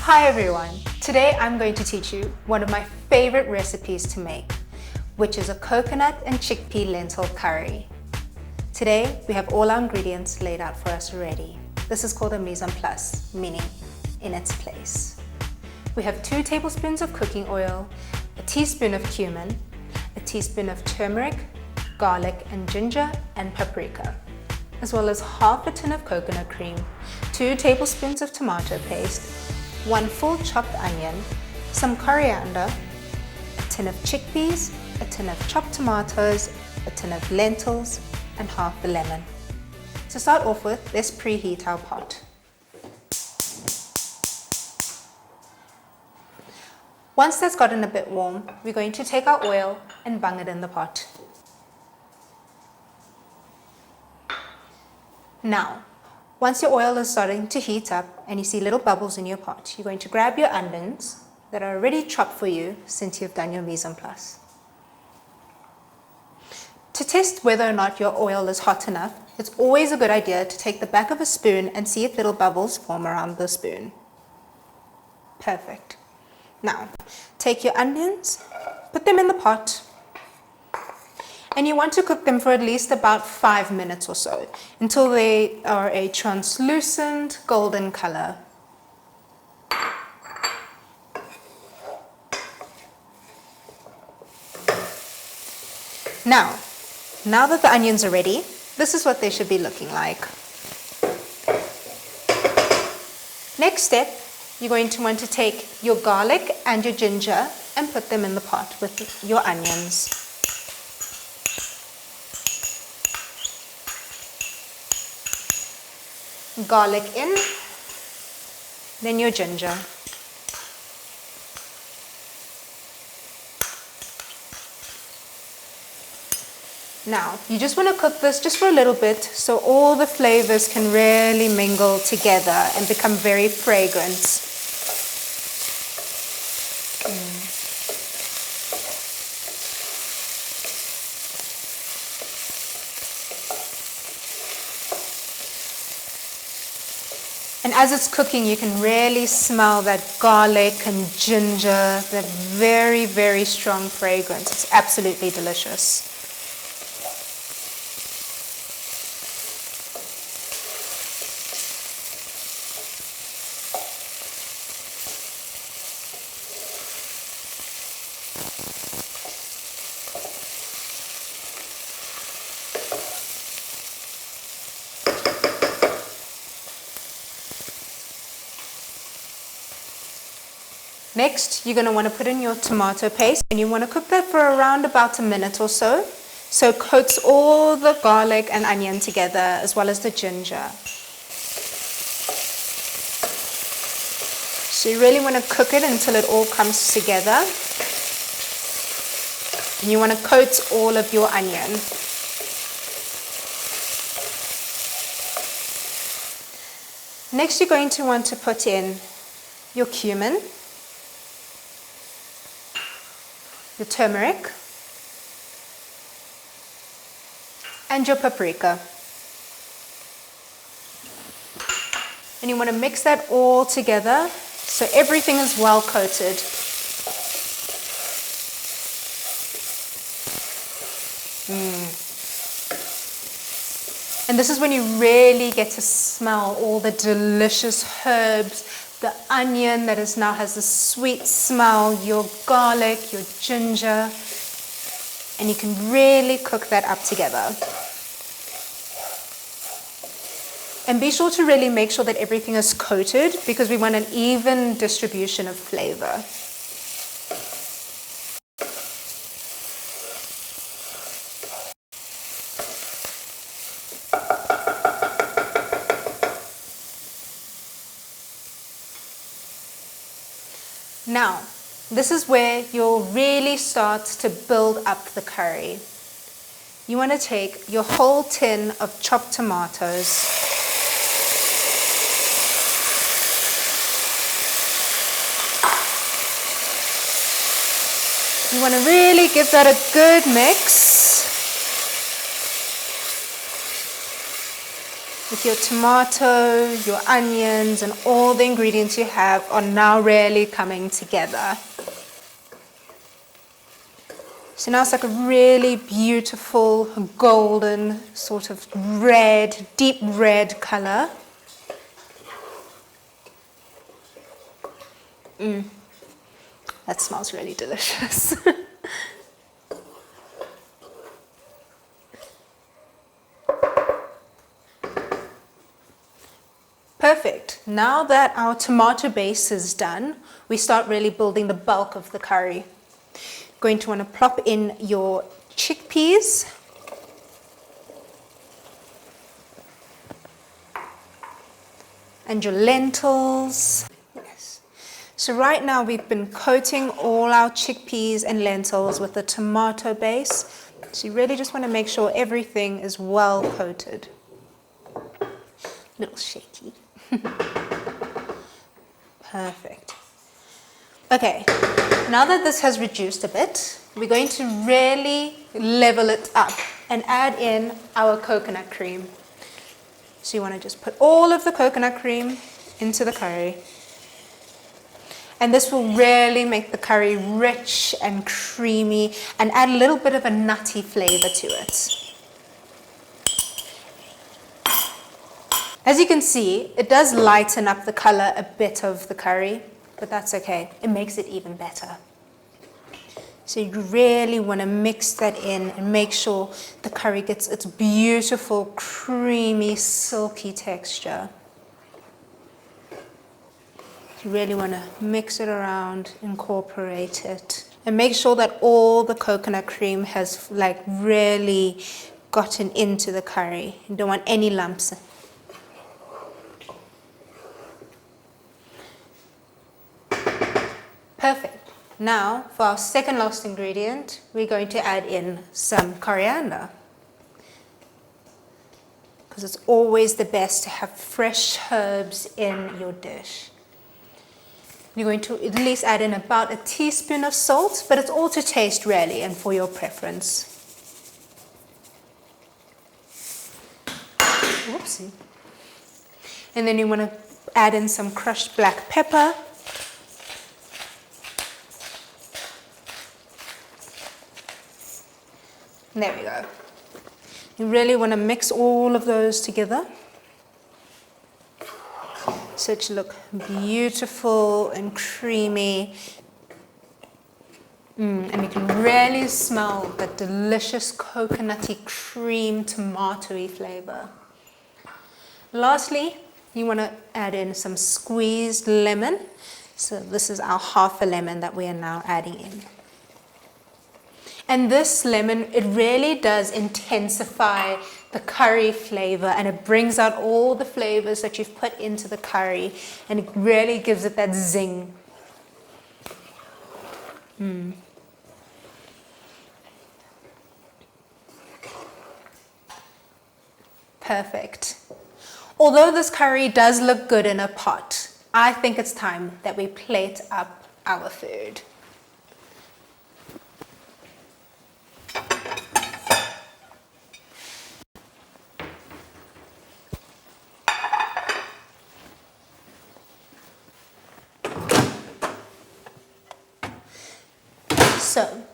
Hi everyone! Today I'm going to teach you one of my favorite recipes to make, which is a coconut and chickpea lentil curry. Today we have all our ingredients laid out for us already. This is called a mise en place, meaning in its place. We have 2 tablespoons of cooking oil, a teaspoon of cumin, a teaspoon of turmeric, garlic and ginger and paprika, as well as half a tin of coconut cream, 2 tablespoons of tomato paste, 1 full chopped onion, some coriander, a tin of chickpeas, a tin of chopped tomatoes, a tin of lentils, and half a lemon. To start off with, let's preheat our pot. Once that's gotten a bit warm, we're going to take our oil and bung it in the pot. Now, once your oil is starting to heat up and you see little bubbles in your pot, you're going to grab your onions that are already chopped for you since you've done your mise en place. To test whether or not your oil is hot enough, it's always a good idea to take the back of a spoon and see if little bubbles form around the spoon. Perfect. Now, take your onions, put them in the pot, and you want to cook them for at least about 5 minutes or so, until they are a translucent golden color. Now that the onions are ready, this is what they should be looking like. Next step, you're going to want to take your garlic and your ginger and put them in the pot with your onions. Garlic in, then your ginger. Now, you just want to cook this just for a little bit so all the flavors can really mingle together and become very fragrant. And as it's cooking, you can really smell that garlic and ginger, that very, very strong fragrance. It's absolutely delicious. Next, you're going to want to put in your tomato paste and you want to cook that for around about a minute or so. So it coats all the garlic and onion together as well as the ginger. So you really want to cook it until it all comes together. And you want to coat all of your onion. Next, you're going to want to put in your cumin, your turmeric, and your paprika. And you want to mix that all together so everything is well coated. And this is when you really get to smell all the delicious herbs, the onion that now has the sweet smell, your garlic, your ginger, and you can really cook that up together. And be sure to really make sure that everything is coated because we want an even distribution of flavor. Now, this is where you'll really start to build up the curry. You want to take your whole tin of chopped tomatoes. You want to really give that a good mix. with your tomato, your onions, and all the ingredients you have are now really coming together. So now it's like a really beautiful golden sort of red, deep red color. That smells really delicious. Perfect. Now that our tomato base is done, we start really building the bulk of the curry. Going to want to plop in your chickpeas. And your lentils. Yes. So right now we've been coating all our chickpeas and lentils with the tomato base. So you really just want to make sure everything is well coated. A little shaky. Perfect. Okay, now that this has reduced a bit, we're going to really level it up and add in our coconut cream. So you want to just put all of the coconut cream into the curry. And this will really make the curry rich and creamy and add a little bit of a nutty flavor to it. As you can see, it does lighten up the color a bit of the curry, but that's okay. It makes it even better. So you really want to mix that in and make sure the curry gets its beautiful, creamy, silky texture. You really want to mix it around, incorporate it, and make sure that all the coconut cream has like really gotten into the curry. You don't want any lumps. Perfect. Now, for our second last ingredient, we're going to add in some coriander. Because it's always the best to have fresh herbs in your dish. You're going to at least add in about a teaspoon of salt, but it's all to taste really and for your preference. Whoopsie. And then you want to add in some crushed black pepper. There we go. You really want to mix all of those together so it should look beautiful and creamy. And you can really smell that delicious coconutty cream tomatoey flavor. Lastly, you want to add in some squeezed lemon. So this is our half a lemon that we are now adding in. And this lemon, it really does intensify the curry flavor, and it brings out all the flavors that you've put into the curry, and it really gives it that zing. Perfect. Although this curry does look good in a pot, I think it's time that we plate up our food. So,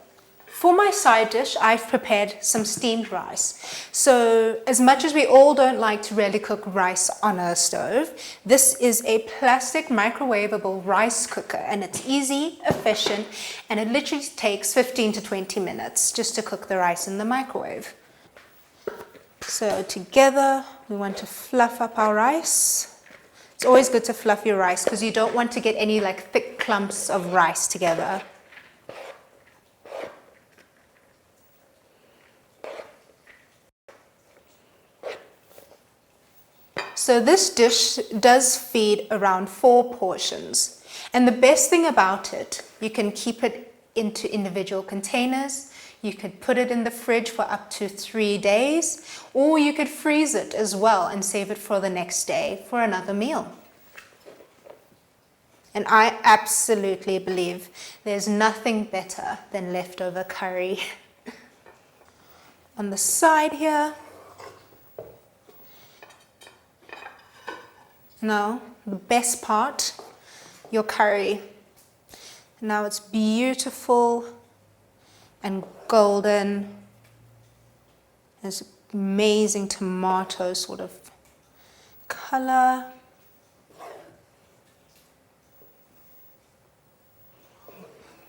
for my side dish, I've prepared some steamed rice. So, as much as we all don't like to really cook rice on a stove, this is a plastic microwavable rice cooker, and it's easy, efficient, and it literally takes 15 to 20 minutes just to cook the rice in the microwave. So, together, we want to fluff up our rice. It's always good to fluff your rice because you don't want to get any like thick clumps of rice together. So this dish does feed around 4 portions. And the best thing about it, you can keep it into individual containers. You could put it in the fridge for up to 3 days, or you could freeze it as well and save it for the next day for another meal. And I absolutely believe there's nothing better than leftover curry. On the side here, Now, the best part, your curry. Now it's beautiful and golden. There's amazing tomato sort of color.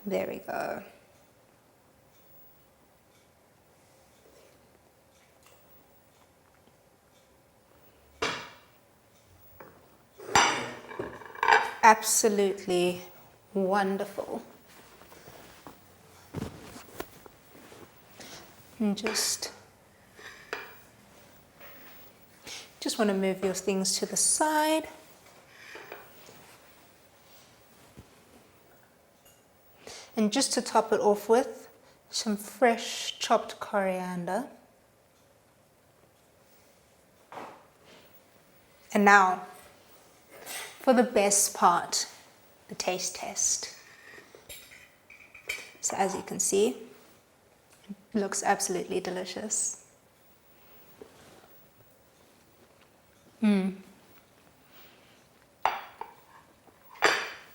There we go. Absolutely wonderful. And just want to move your things to the side. And just to top it off with some fresh chopped coriander. And now, for the best part, the taste test. So as you can see, it looks absolutely delicious.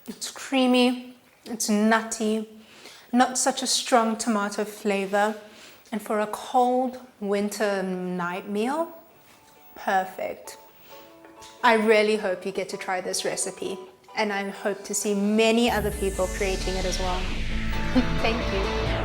It's creamy, it's nutty, not such a strong tomato flavor, and for a cold winter night meal, perfect. I really hope you get to try this recipe, and I hope to see many other people creating it as well. Thank you.